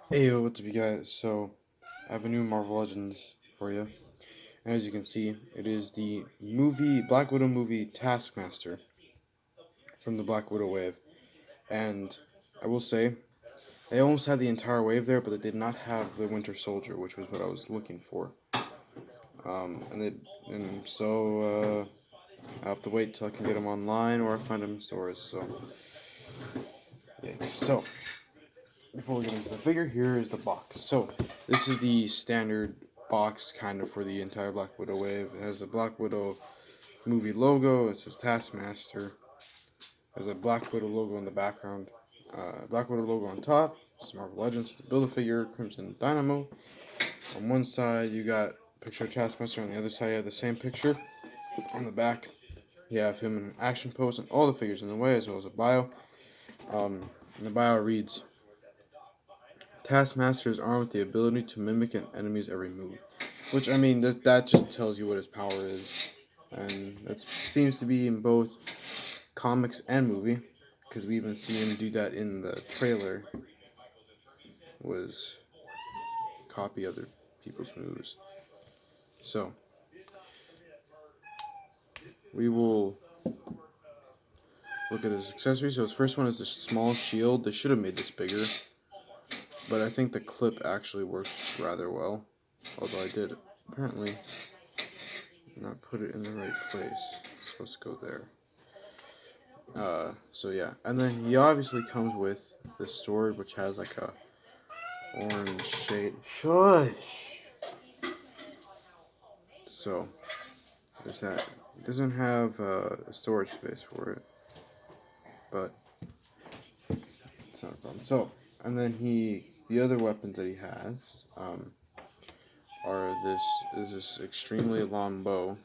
Hey, yo, what's up, you guys? So, I have a new Marvel Legends for you. And as you can see, it is the Black Widow movie Taskmaster from the Black Widow wave. And I will say, they almost had the entire wave there, but they did not have the Winter Soldier, which was what I was looking for. And so I have to wait till I can get them online or I find them in stores. So, yeah. So, before we get into the figure, here is the box. So, this is the standard box kind of for the entire Black Widow wave. It has the Black Widow movie logo. It says Taskmaster. There's a Black Widow logo in the background. Black Widow logo on top. It's Marvel Legends. The Build-A-Figure, Crimson Dynamo. On one side, you got a picture of Taskmaster. On the other side, you have the same picture. On the back, you have him in an action pose and all the figures in the way, as well as a bio. And the bio reads, Taskmaster is armed with the ability to mimic an enemy's every move. Which, I mean, that just tells you what his power is. And that seems to be in both comics and movie, because we even see him do that in the trailer, was copy other people's moves. So, we will look at his accessories. So his first one is the small shield. They should have made this bigger, but I think the clip actually works rather well. Although I did apparently not put it in the right place. It's supposed to go there. So yeah, and then he obviously comes with this sword, which has like a orange shade. Shush. So there's that. It doesn't have a storage space for it, but it's not a problem. So, and then the other weapons that he has are this extremely long bow,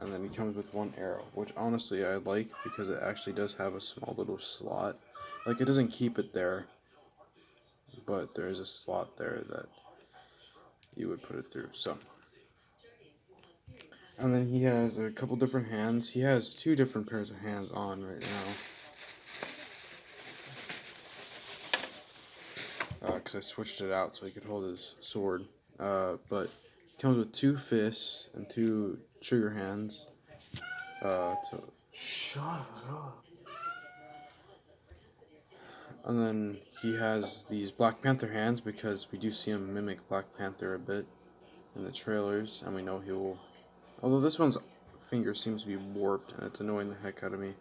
and then he comes with one arrow, which honestly I like because it actually does have a small little slot. Like, it doesn't keep it there, but there is a slot there that you would put it through. So, and then he has a couple different hands. He has two different pairs of hands on right now, because I switched it out so he could hold his sword. But he comes with two fists and two trigger hands. Shut up. And then he has these Black Panther hands because we do see him mimic Black Panther a bit in the trailers, and we know he will. Although this one's finger seems to be warped, and it's annoying the heck out of me.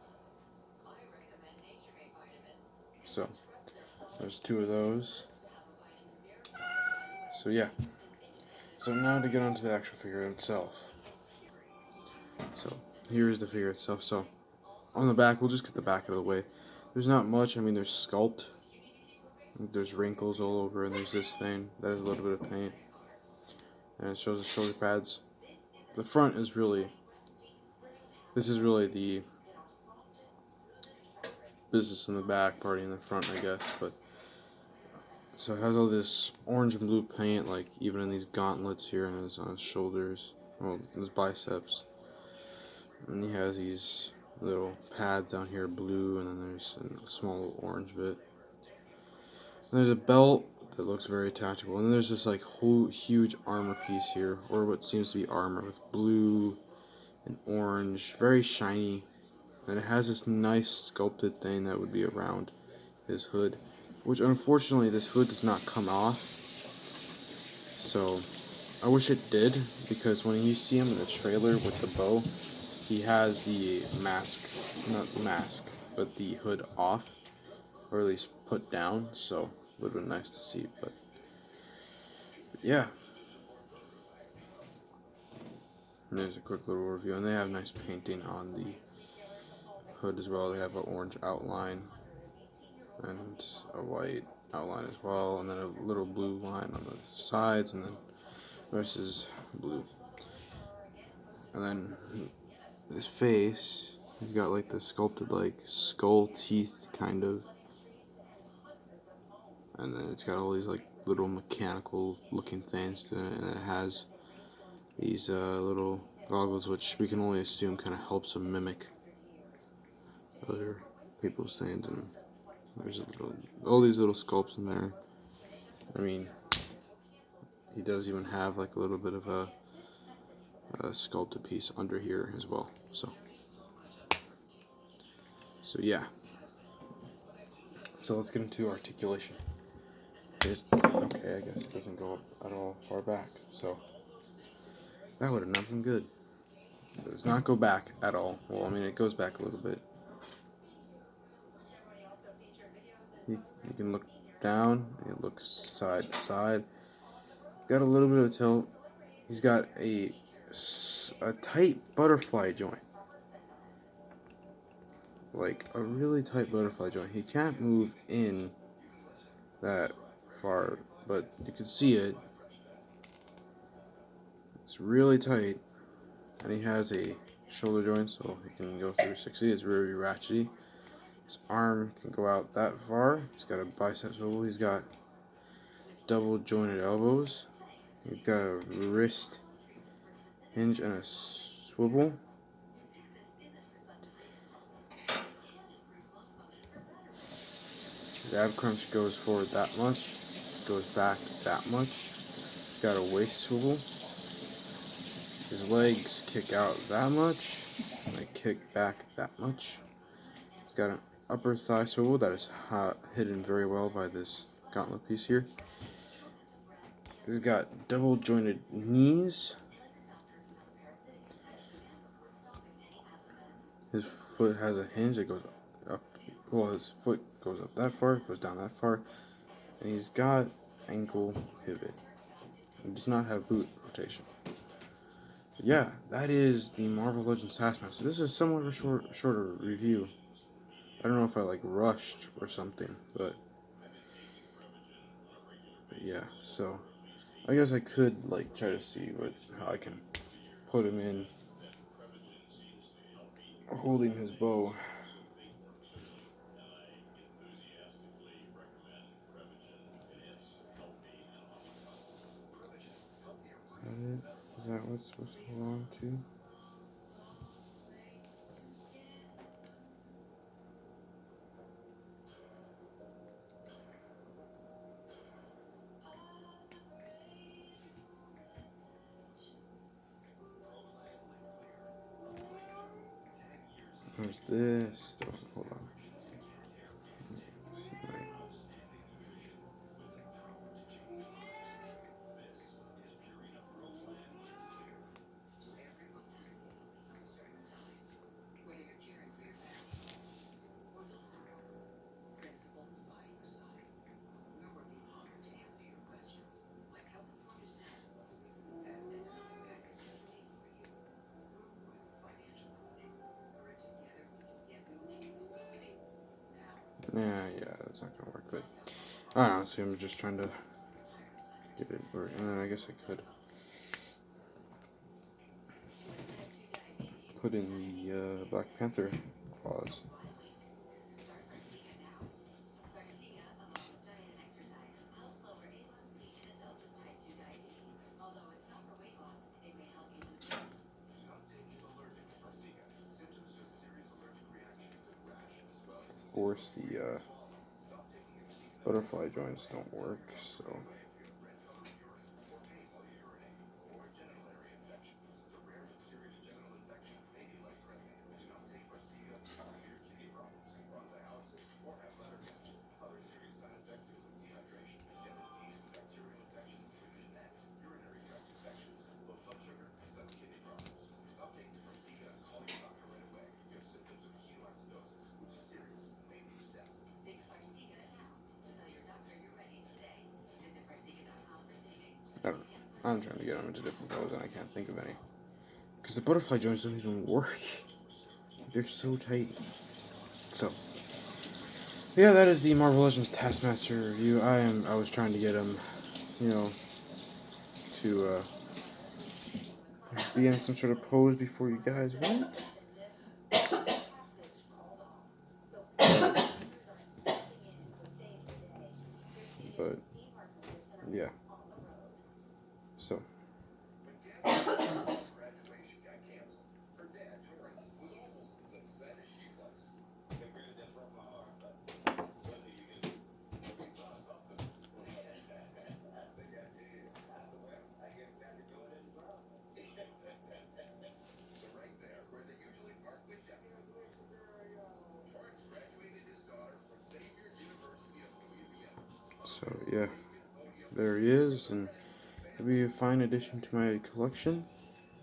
So, there's two of those. So yeah. So now to get onto the actual figure itself. So, here's the figure itself. So, on the back, we'll just get the back out of the way. There's not much. I mean, there's sculpt. There's wrinkles all over, and there's this thing that has a little bit of paint. And it shows the shoulder pads. The front is really, this is really the business in the back, party in the front, I guess. But so it has all this orange and blue paint, like even in these gauntlets here, and on his shoulders, well, his biceps. And he has these little pads down here, blue, and then there's a small orange bit. And there's a belt that looks very tactical, and then there's this like whole huge armor piece here, or what seems to be armor, with blue and orange, very shiny. And it has this nice sculpted thing that would be around his hood, which unfortunately this hood does not come off. So I wish it did, because when you see him in the trailer with the bow, he has the mask, not the mask, but the hood off, or at least put down, so it would have been nice to see, but yeah. And there's a quick little review, and they have nice painting on the hood as well. They have an orange outline and a white outline as well, and then a little blue line on the sides, and then the rest is blue. And then his face, he's got like the sculpted like skull teeth kind of, and then it's got all these like little mechanical looking things to it, and it has these little goggles, which we can only assume kind of helps him mimic other people's things and There's all these little sculpts in there. I mean, he does even have like a little bit of a sculpted piece under here as well. So yeah. So let's get into articulation. Okay, I guess it doesn't go up at all far back. So that would have not been good. It does not go back at all. Well, I mean, it goes back a little bit. You can look down, and look side to side. Got a little bit of tilt. He's got a tight butterfly joint. Like a really tight butterfly joint. He can't move in that far, but you can see it. It's really tight, and he has a shoulder joint, so he can go 360. It's really ratchety. His arm can go out that far. He's got a bicep swivel. He's got double jointed elbows. He's got a wrist hinge and a swivel. His ab crunch goes forward that much, goes back that much. He's got a waist swivel. His legs kick out that much, and they kick back that much. He's got an upper thigh swivel that is hidden very well by this gauntlet piece here. He's got double jointed knees. His foot has a hinge that goes up. Well, his foot goes up that far, goes down that far, and he's got ankle pivot. He does not have boot rotation. Yeah, that is the Marvel Legends Taskmaster. This is somewhat of a shorter review. I don't know if I like rushed or something, but yeah. So I guess I could like try to see how I can put him in holding his bow. Is that it? Is that what's supposed to hold on to? There's this. Hold on. Yeah, that's not gonna work. But I don't know. See, I'm just trying to get it work, and then I guess I could put in the Black Panther claws. Of course, the butterfly joints don't work, so. I don't know. I'm trying to get them into different colors and I can't think of any. Because the butterfly joints don't even work. They're so tight. So, yeah, that is the Marvel Legends Taskmaster review. I was trying to get him, to be in some sort of pose before you guys went. But yeah. So. So yeah, there he is, and it'll be a fine addition to my collection.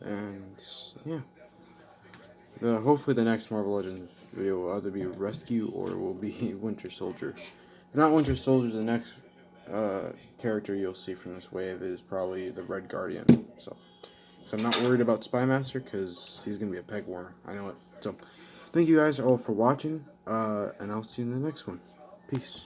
And yeah, hopefully the next Marvel Legends video will either be Rescue or will be Winter Soldier. If not Winter Soldier, the next character you'll see from this wave is probably the Red Guardian. So I'm not worried about Spymaster because he's gonna be a peg warmer. I know it. So thank you guys all for watching, and I'll see you in the next one. Peace.